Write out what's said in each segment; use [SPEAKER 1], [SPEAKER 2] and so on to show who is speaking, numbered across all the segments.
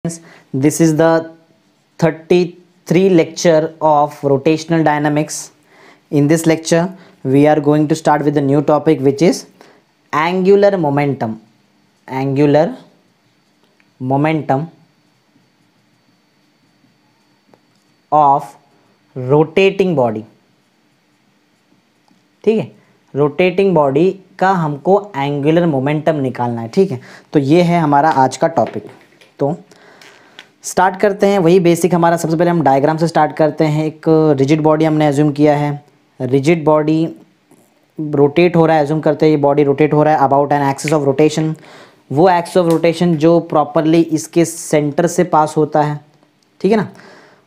[SPEAKER 1] This is the 33 lecture of rotational dynamics. In this lecture, we are going to start with a new topic, which is angular momentum. Angular momentum of rotating body. ठीक है, rotating body का हमको angular momentum निकालना है. ठीक है, तो ये है हमारा आज का टॉपिक. तो स्टार्ट करते हैं. वही बेसिक हमारा. सबसे पहले हम डायग्राम से स्टार्ट करते हैं. एक रिजिड बॉडी हमने एज्यूम किया है. रिजिड बॉडी रोटेट हो रहा है. एज्यूम करते हैं ये बॉडी रोटेट हो रहा है about an axis of rotation. वो एक्सिस ऑफ रोटेशन जो प्रॉपरली इसके सेंटर से पास होता है. ठीक है ना,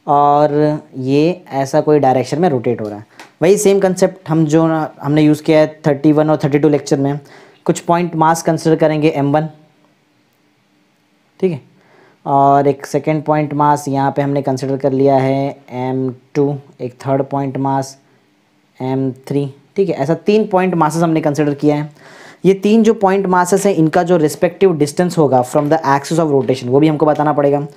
[SPEAKER 1] और ये ऐसा कोई डायरेक्शन में रोटेट हो रहा है. वही सेम कंसेप्ट हमने यूज़ किया है 31 और 32 लेक्चर में. कुछ पॉइंट मास कंसिडर करेंगे m1. ठीक है, और एक सेकेंड पॉइंट मास यहाँ पे हमने कंसिडर कर लिया है m2. एक थर्ड पॉइंट मास m3. ठीक है, ऐसा 3 पॉइंट मासेस हमने कंसिडर किया है. ये 3 जो पॉइंट मासेस हैं, इनका जो रिस्पेक्टिव डिस्टेंस होगा from the axis of rotation, वो भी हमको बताना पड़ेगा.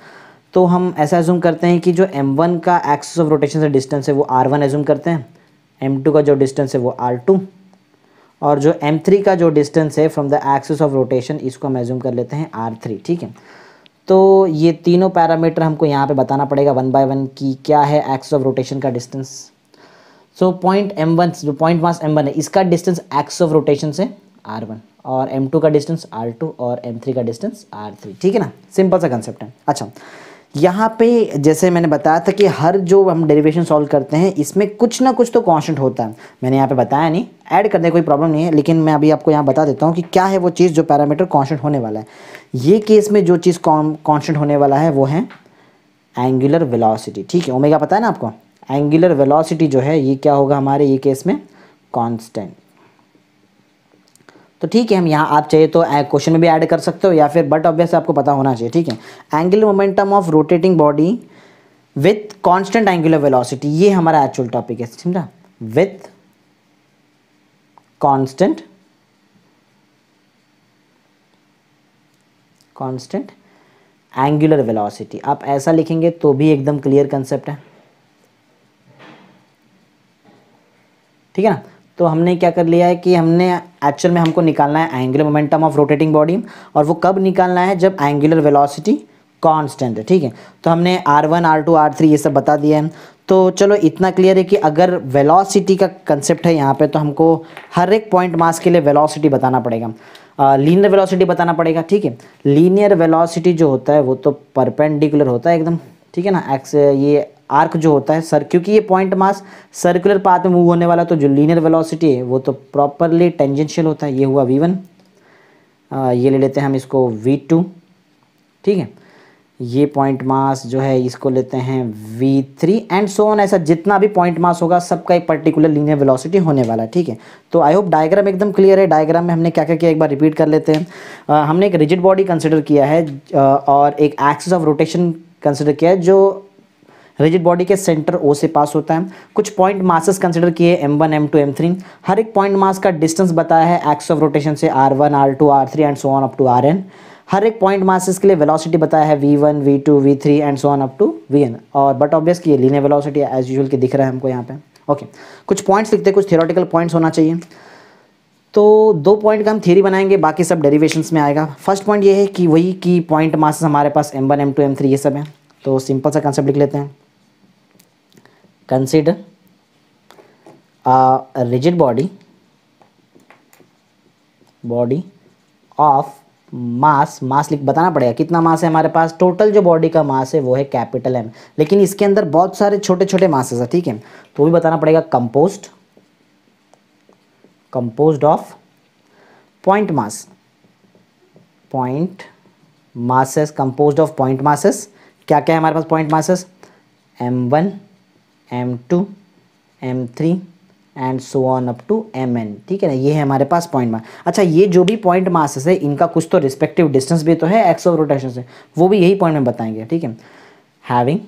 [SPEAKER 1] तो हम ऐसा एज्यूम करते हैं कि जो m1 का एक्सिस ऑफ रोटेशन से डिस्टेंस है वो r1 एज्यूम करते हैं. m2 का जो डिस्टेंस है वो r2, और जो m3 का जो डिस्टेंस है from the axis of rotation, इसको हम एज्यूम कर लेते हैं r3. ठीक है, तो ये तीनों पैरामीटर हमको यहाँ पे बताना पड़ेगा 1 बाय 1 की क्या है एक्सिस ऑफ रोटेशन का डिस्टेंस. सो पॉइंट m1, जो पॉइंट मास m1 है, इसका डिस्टेंस एक्सिस ऑफ रोटेशन से r1, और m2 का डिस्टेंस r2, और m3 का डिस्टेंस r3. ठीक है ना, सिंपल सा कंसेप्ट है. अच्छा, यहाँ पे जैसे मैंने बताया था कि हर जो हम डेरिवेशन सॉल्व करते हैं, इसमें कुछ ना कुछ तो कांस्टेंट होता है. मैंने यहाँ पे बताया नहीं, ऐड करने कोई प्रॉब्लम नहीं है, लेकिन मैं अभी आपको यहाँ बता देता हूँ कि क्या है वो चीज़ जो पैरामीटर कांस्टेंट होने वाला है. ये केस में जो चीज़ कांस्टेंट होने वाला है वो है एंगुलर वेलोसिटी. ठीक है, ओमेगा पता है ना आपको. एंगुलर वेलोसिटी जो है ये क्या होगा हमारे ये केस में, कांस्टेंट. तो ठीक है, हम यहाँ आप चाहिए तो क्वेश्चन में भी ऐड कर सकते हो, या फिर बट ऑब्वियस आपको पता होना चाहिए. ठीक है, angular momentum of rotating body with constant angular velocity, ये हमारा एक्चुअल टॉपिक है. समझा, विथ कांस्टेंट एंगुलर वेलोसिटी. आप ऐसा लिखेंगे तो भी एकदम क्लियर कंसेप्ट है. ठीक है ना, तो हमने क्या कर लिया है कि हमने एक्चुअल में हमको निकालना है angular momentum of rotating body, और वो कब निकालना है, जब एंगुलर वेलोसिटी कांस्टेंट है. ठीक है, तो हमने r1 r2 r3 ये सब बता दिया है. तो चलो इतना क्लियर है कि अगर वेलोसिटी का कंसेप्ट है यहाँ पे, तो हमको हर एक पॉइंट मास के लिए वेलोसिटी बताना पड़ेगा, लीनियर वेलोसिटी बताना पड़ेगा. ठीक है, लीनियर वेलोसिटी जो होता है वो तो परपेंडिकुलर होता है एकदम. ठीक है ना, एक्स ये आर्क जो होता है सर, क्योंकि ये पॉइंट मास सर्कुलर पाथ में मूव होने वाला, तो जो लीनियर वेलोसिटी है वो तो प्रॉपरली टेंजेंशियल होता है. ये हुआ v1, ये ले लेते हैं हम इसको v2. ठीक है, ये पॉइंट मास जो है इसको लेते हैं v3 एंड सो ऑन. ऐसा जितना भी पॉइंट मास होगा सबका एक पर्टिकुलर लीनियर वेलोसिटी होने वाला है. ठीक है, तो आई होप डायग्राम एकदम क्लियर है. डायग्राम में हमने क्या क्या किया एक बार रिपीट कर लेते हैं. हमने एक रिजिड बॉडी कंसिडर किया है और एक एक्सिस ऑफ रोटेशन कंसिडर किया है जो रिजिड बॉडी के सेंटर ओ से पास होता है. कुछ पॉइंट मासेस कंसिडर किए m1 m2 m3. हर एक पॉइंट मास का डिस्टेंस बताया है एक्सिस ऑफ रोटेशन से r1 r2 r3 and so on up to rn. हर एक पॉइंट मासेस के लिए वेलोसिटी बताया है v1 v2 v3 and so on up to vn. और बट ऑब्वियस कि ये लीनियर वेलोसिटी एज यूजुअल के दिख रहा है हमको यहाँ पे. ओके, कुछ पॉइंट्स लिखते हैं, कुछ थियोरेटिकल पॉइंट्स होना चाहिए. तो 2 पॉइंट का हम थियरी बनाएंगे, बाकी सब डेरिवेशंस में आएगा. फर्स्ट पॉइंट ये है कि वही कि पॉइंट मासेस हमारे पास m1 m2 m3 ये सब है. तो सिंपल सा कंसेप्ट लिख लेते हैं. Consider a rigid body of मास लिख बताना पड़ेगा कितना मास है हमारे पास. टोटल जो बॉडी का मास है वो है कैपिटल M, लेकिन इसके अंदर बहुत सारे छोटे छोटे मासेस है. ठीक है, तो भी बताना पड़ेगा. Composed of point masses composed of point masses. क्या क्या है हमारे पास point masses, m1 m2 m3 and so on up to mn. ठीक है ना, ये है हमारे पास पॉइंट मास. अच्छा, ये जो भी पॉइंट मासेस है इनका कुछ तो रिस्पेक्टिव डिस्टेंस भी तो है एक्सिस ऑफ रोटेशन से, वो भी यही पॉइंट में बताएंगे. ठीक है, having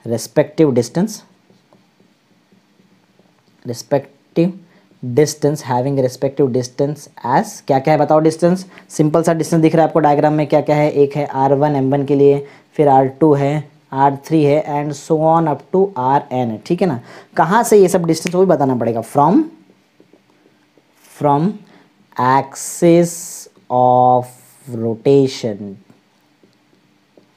[SPEAKER 1] respective distance having respective distance as क्या क्या है बताओ। डिस्टेंस सिंपल सा डिस्टेंस दिख रहा है आपको डायग्राम में, क्या क्या है, एक है r1 m1 के लिए, फिर r2 है, r3 है and so on up to rn है, ठीक है ना। कहाँ से ये सब डिस्टेंस वो भी बताना पड़ेगा, फ्रॉम एक्सिस ऑफ रोटेशन,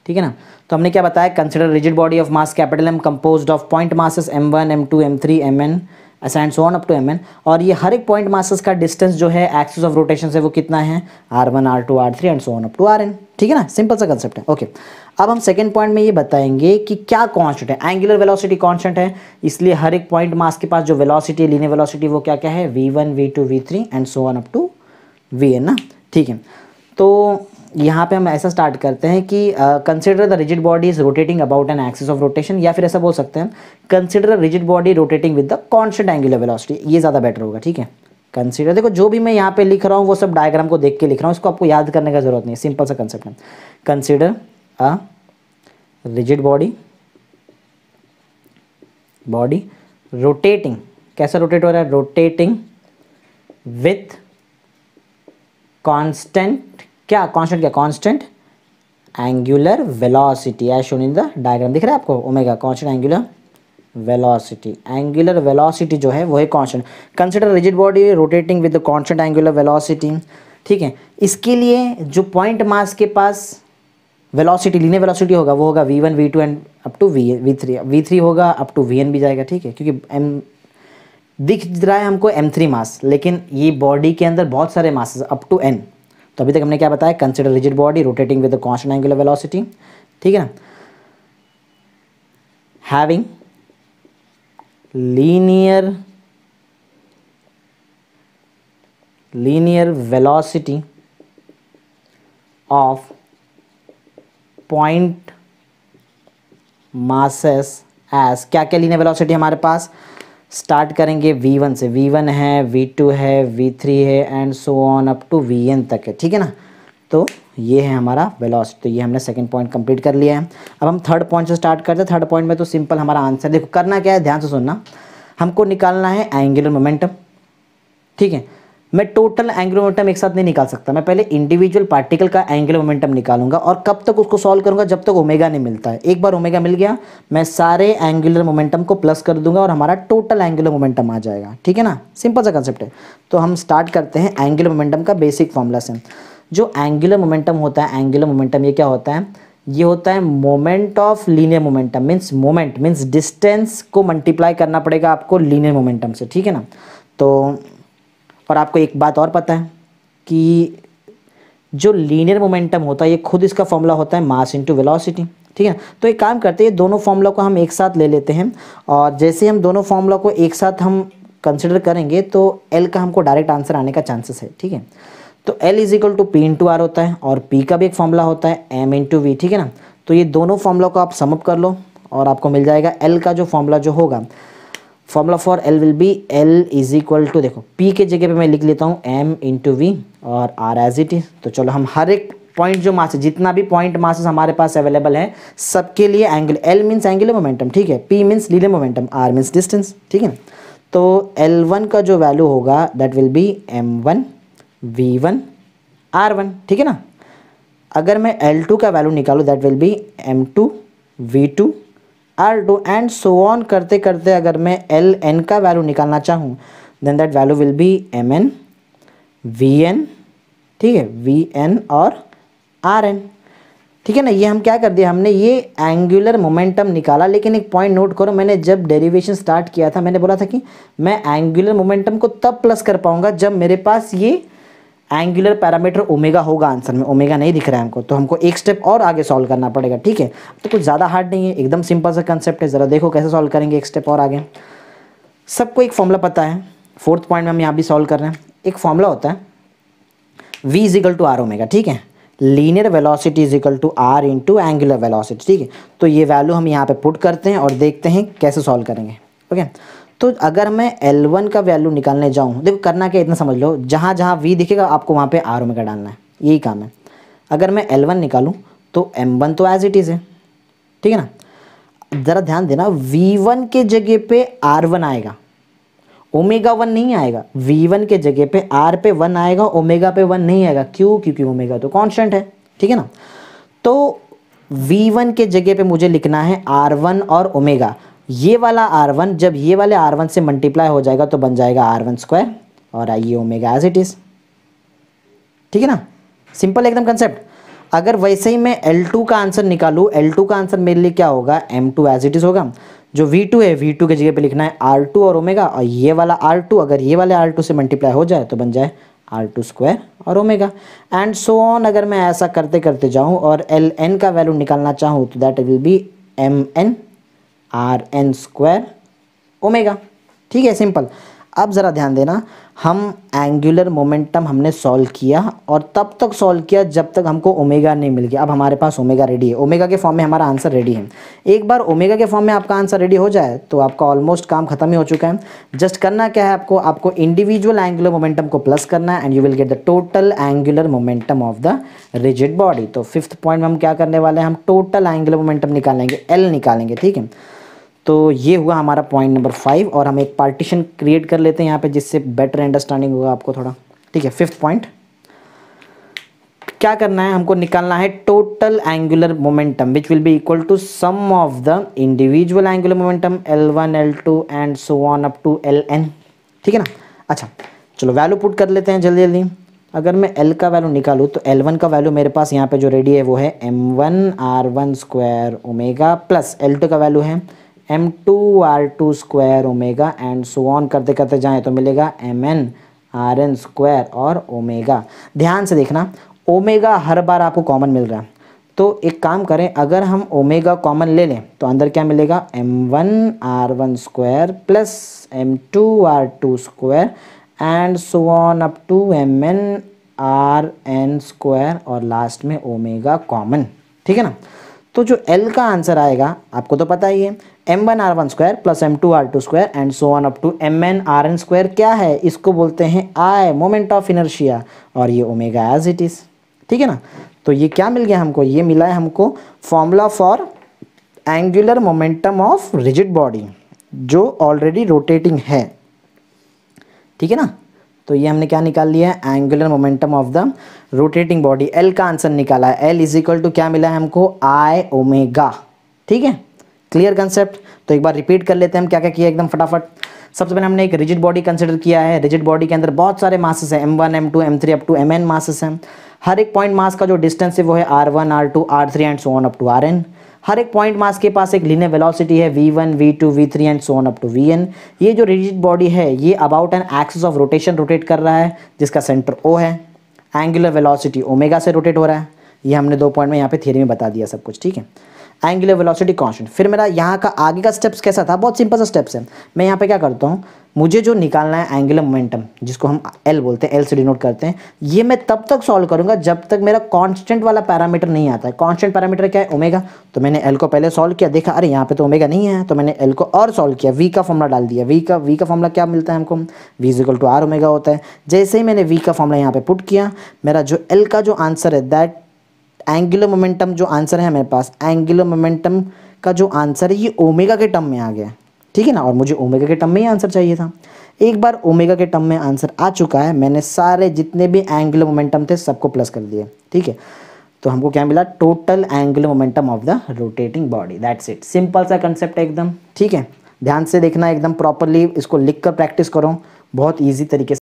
[SPEAKER 1] ठीक है ना। तो हमने क्या बताया, consider rigid body of mass capital M composed of point masses m1 m2 m3 mn assign so on up to mn, और ये हर एक पॉइंट मासेस का डिस्टेंस जो है एक्सिस ऑफ रोटेशन से वो कितना है, r1 r2 r3 and so on up to rn, ठीक है ना। सिंपल सा कंसेप्ट है। ओके, अब हम सेकंड पॉइंट में ये बताएंगे कि क्या कांस्टेंट है, एंगुलर वेलोसिटी कांस्टेंट है, इसलिए हर एक पॉइंट मास के पास जो वेलोसिटी, लीनियर वेलोसिटी, वो क्या क्या है, v1 v2 v3 and so on up to vn ना, ठीक है। तो यहाँ पे हम ऐसा स्टार्ट करते हैं कि consider the rigid body is rotating about an axis of rotation, या फिर ऐसा बोल सकते हैं consider rigid body rotating with the constant angular velocity, ये ज़्यादा बेटर होगा, ठीक है। कंसिडर, देखो जो भी मैं यहाँ पे लिख रहा हूँ वो सब डायग्राम को देख के लिख रहा हूँ, इसको आपको याद करने का जरूरत नहीं, सिंपल सा कंसेप्ट है। Consider a rigid body rotating, कैसा रोटेट हो रहा है, रोटेटिंग विथ कांस्टेंट, क्या कांस्टेंट, क्या constant angular velocity as shown in the diagram, दिख रहा है आपको, omega constant angular velocity, angular velocity जो है वो है constant. Consider rigid body rotating with the constant angular velocity, ठीक है। इसके लिए जो पॉइंट मास के पास वेलोसिटी, लीनियर वेलोसिटी होगा वो होगा v1 v2 and up to v3 होगा अप टू vn भी जाएगा, ठीक है, क्योंकि m दिख रहा है हमको m3 मास, लेकिन ये बॉडी के अंदर बहुत सारे मासेस अप टू n। तो अभी तक हमने क्या बताया, consider rigid body rotating with the constant angular velocity, ठीक है ना, having linear velocity of point masses as, क्या क्या लीनियर वेलोसिटी हमारे पास, स्टार्ट करेंगे v1 से, v1 है, v2 है, v3 है and so on up to vn तक है, ठीक है ना। तो ये है हमारा वेलोसिटी, तो ये हमने सेकंड पॉइंट कंप्लीट कर लिया है। अब हम थर्ड पॉइंट से स्टार्ट करते हैं। थर्ड पॉइंट में तो सिंपल हमारा आंसर, देखो करना क्या है, ध्यान से सुनना, हमको निकालना है एंगुलर मोमेंटम, ठीक है। मैं टोटल एंगुलर मोमेंटम एक साथ नहीं निकाल सकता, मैं पहले इंडिविजुअल पार्टिकल का एंगुलर मोमेंटम निकालूंगा, और कब तक उसको सॉल्व करूंगा, जब तक ओमेगा नहीं मिलता है। एक बार ओमेगा मिल गया, मैं सारे एंगुलर मोमेंटम को प्लस कर दूंगा और हमारा टोटल एंगुलर मोमेंटम आ जाएगा, ठीक है ना। सिंपल सा कंसेप्ट है। तो हम स्टार्ट करते हैं एंगुलर मोमेंटम का बेसिक फॉर्मूला से। जो एंगुलर मोमेंटम होता है, एंगुलर मोमेंटम ये क्या होता है, ये होता है moment of linear momentum, means distance को मल्टीप्लाई करना पड़ेगा आपको लीनियर मोमेंटम से, ठीक है ना। तो और आपको एक बात और पता है कि जो लीनियर मोमेंटम होता है ये खुद इसका फॉर्मूला होता है मास इनटू वेलोसिटी, ठीक है। तो एक काम करते हैं, दोनों फॉर्मूला को हम एक साथ ले लेते हैं, और जैसे हम दोनों फॉर्मूला को एक साथ हम कंसिडर करेंगे तो एल का हमको डायरेक्ट आंसर आने का चांसेस है, ठीक है। तो L is equal to P into R होता है, और पी का भी एक फॉर्मूला होता है एम इंटू वी, ठीक है ना। तो ये दोनों फॉर्मूला को आप समअप कर लो और आपको मिल जाएगा एल का जो फॉर्मूला जो होगा, formula for L will be L is equal to, देखो पी के जगह पे मैं लिख लेता हूँ एम इंटू वी और आर एज इट इज। तो चलो हम हर एक पॉइंट जो मास है, जितना भी पॉइंट मासेस हमारे पास अवेलेबल है, सबके लिए angle, L means angular momentum, ठीक है, P means linear momentum, R means distance, ठीक है। तो L1 का जो वैल्यू होगा that will B M1 V1 R1, ठीक है ना। अगर मैं L2 का वैल्यू निकालूँ that will be M2 V2 R2 and so on करते करते अगर मैं Ln का वैल्यू निकालना चाहूँ then that value will be Mn Vn, ठीक है, Vn और Rn, ठीक है ना। ये हम क्या कर दिया, हमने ये एंगुलर मोमेंटम निकाला। लेकिन एक पॉइंट नोट करो, मैंने जब डेरिवेशन स्टार्ट किया था मैंने बोला था कि मैं एंगुलर मोमेंटम को तब प्लस कर पाऊंगा जब मेरे पास ये एंगुलर पैरामीटर ओमेगा होगा। आंसर में ओमेगा नहीं दिख रहा है हमको, तो हमको एक स्टेप और आगे सॉल्व करना पड़ेगा, ठीक है। तो कुछ ज़्यादा हार्ड नहीं है, एकदम सिंपल सा कंसेप्ट है। ज़रा देखो कैसे सॉल्व करेंगे एक स्टेप और आगे। सबको एक फॉर्मूला पता है, फोर्थ पॉइंट में हम यहाँ भी सॉल्व कर रहे हैं। एक फॉर्मूला होता है v is equal to R omega, ठीक है, linear velocity is equal to R into angular velocity, ठीक है। तो ये वैल्यू हम यहाँ पे पुट करते हैं और देखते हैं कैसे सॉल्व करेंगे, ओके। तो अगर मैं L1 का वैल्यू निकालने जाऊँ, देखो करना क्या, इतना समझ लो, जहाँ जहाँ v दिखेगा आपको वहाँ पे आर ओमेगा डालना है, यही काम है। अगर मैं L1 निकालूँ तो M1 तो एज इट इज़ है, ठीक है ना। ज़रा ध्यान देना, V1 के जगह पे R1 आएगा, ओमेगा 1 नहीं आएगा, V1 के जगह पे R पे 1 आएगा, ओमेगा पे 1 नहीं आएगा। क्यों? क्योंकि ओमेगा तो कांस्टेंट है, ठीक है ना। तो V1 के जगह पे मुझे लिखना है R1 और ओमेगा। ये वाला R1 जब ये वाले R1 से मल्टीप्लाई हो जाएगा तो बन जाएगा R1 स्क्वायर और आइए ओमेगा एज इट इज़, ठीक है ना। सिंपल एकदम कंसेप्ट। अगर वैसे ही मैं L2 का आंसर निकालूँ, L2 का आंसर मेरे लिए क्या होगा, M2 एज इट इज़ होगा। जो V2 है, V2 के जगह पे लिखना है R2 और ओमेगा, और ये वाला R2 अगर ये वाले R2 से मल्टीप्लाई हो जाए तो बन जाए R2 स्क्वायर और ओमेगा, एंड सो ऑन। अगर मैं ऐसा करते करते जाऊँ और Ln का वैल्यू निकालना चाहूँ तो that will be Mn Rn square omega, ठीक है, सिंपल। अब ज़रा ध्यान देना, हम एंगुलर मोमेंटम हमने सॉल्व किया और तब तक सॉल्व किया जब तक हमको ओमेगा नहीं मिल गया। अब हमारे पास ओमेगा रेडी है, ओमेगा के फॉर्म में हमारा आंसर रेडी है। एक बार ओमेगा के फॉर्म में आपका आंसर रेडी हो जाए तो आपका ऑलमोस्ट काम खत्म ही हो चुका है। जस्ट करना क्या है आपको इंडिविजुअल एंगुलर मोमेंटम को प्लस करना है and you will get the total angular momentum of the rigid body. तो 5th पॉइंट में हम क्या करने वाले हैं, हम टोटल एंगुलर मोमेंटम निकालेंगे, L निकालेंगे, ठीक है। तो ये हुआ हमारा पॉइंट नंबर 5 और हम एक पार्टीशन क्रिएट कर लेते हैं यहाँ पे जिससे बेटर अंडरस्टैंडिंग होगा आपको थोड़ा, ठीक है। 5th पॉइंट क्या करना है, हमको निकालना है total angular momentum which will be equal to sum of the individual angular momentum L1 L2 and so on up to Ln, ठीक है ना। अच्छा चलो वैल्यू पुट कर लेते हैं जल्दी जल्दी। अगर मैं L का वैल्यू निकालूँ तो L1 का वैल्यू मेरे पास यहाँ पे जो रेडी है वो है M1 R1 square omega plus L2 का वैल्यू है M2 R2 square omega and so on करते करते जाएं तो मिलेगा Mn Rn स्क्वायर और ओमेगा। ध्यान से देखना, ओमेगा हर बार आपको कॉमन मिल रहा है, तो एक काम करें, अगर हम ओमेगा कॉमन ले लें तो अंदर क्या मिलेगा, M1 R1 square plus M2 R2 square and so on up to Mn Rn square और लास्ट में ओमेगा कॉमन, ठीक है ना। तो जो L का आंसर आएगा आपको तो पता ही है, M1 R1 square plus M2 R2 square and so on up to Mn Rn square. क्या है, इसको बोलते हैं I मोमेंट ऑफ इनर्शिया और ये ओमेगा एज इट इज़, ठीक है ना। तो ये क्या मिल गया हमको, ये मिला है हमको formula for angular momentum of rigid body जो ऑलरेडी रोटेटिंग है, ठीक है ना। तो ये हमने क्या निकाल लिया है, angular momentum of the rotating body. L का आंसर निकाला है, L इज इक्वल टू क्या मिला है हमको, I ओमेगा, ठीक है। Clear concept. तो एक बार रिपीट कर लेते हैं हम क्या क्या किया एकदम फटाफट। सबसे पहले हमने एक रिजिड बॉडी कंसिडर किया है। रिजिड बॉडी के अंदर बहुत सारे मासेस हैं, M1 M2 M3 up to Mn masses हैं। हर एक पॉइंट मास का जो डिस्टेंस है वो है R1 R2 R3 and so on up to Rn। हर एक पॉइंट मास के पास एक लीनियर वेलोसिटी है V1 V2 V3 and so on up to Vn। ये जो रिजिड बॉडी है ये about an axis of rotation rotate कर रहा है जिसका सेंटर O है। एंगुलर वेलोसिटी ओमेगा से रोटेट हो रहा है, ये हमने 2 पॉइंट में यहाँ पे थियरी में बता दिया सब कुछ, ठीक है। Angular velocity constant. फिर मेरा यहाँ का आगे का स्टेप्स कैसा था, बहुत सिंपल सा स्टेप्स है। मैं यहाँ पे क्या करता हूँ, मुझे जो निकालना है एंगुलर मोमेंटम जिसको हम L बोलते हैं, L से डिनोट करते हैं, ये मैं तब तक सॉल्व करूँगा जब तक मेरा कांस्टेंट वाला पैरामीटर नहीं आता है। कांस्टेंट पैरामीटर क्या है, ओमेगा। तो मैंने L को पहले सॉल्व किया, देखा अरे यहाँ पे तो ओमेगा नहीं है, तो मैंने L को और सॉल्व किया, V का फॉर्मूला डाल दिया। V का फॉर्मूला क्या मिलता है हमको, V is equal to R omega होता है। जैसे ही मैंने V का फॉर्मूला यहाँ पे पुट किया, मेरा जो L का जो आंसर है दैट एंगुलर मोमेंटम जो आंसर है मेरे पास, एंगुलर मोमेंटम का जो आंसर है ये ओमेगा के टर्म में आ गया, ठीक है ना। और मुझे ओमेगा के टर्म में ही आंसर चाहिए था। एक बार ओमेगा के टर्म में आंसर आ चुका है, मैंने सारे जितने भी एंगुलर मोमेंटम थे सबको प्लस कर दिए, ठीक है। तो हमको क्या मिला, total angular momentum of the rotating body. That's it, simple सा कंसेप्ट है एकदम, ठीक है। ध्यान से देखना एकदम प्रॉपरली, इसको लिख कर प्रैक्टिस करो, बहुत ईजी तरीके से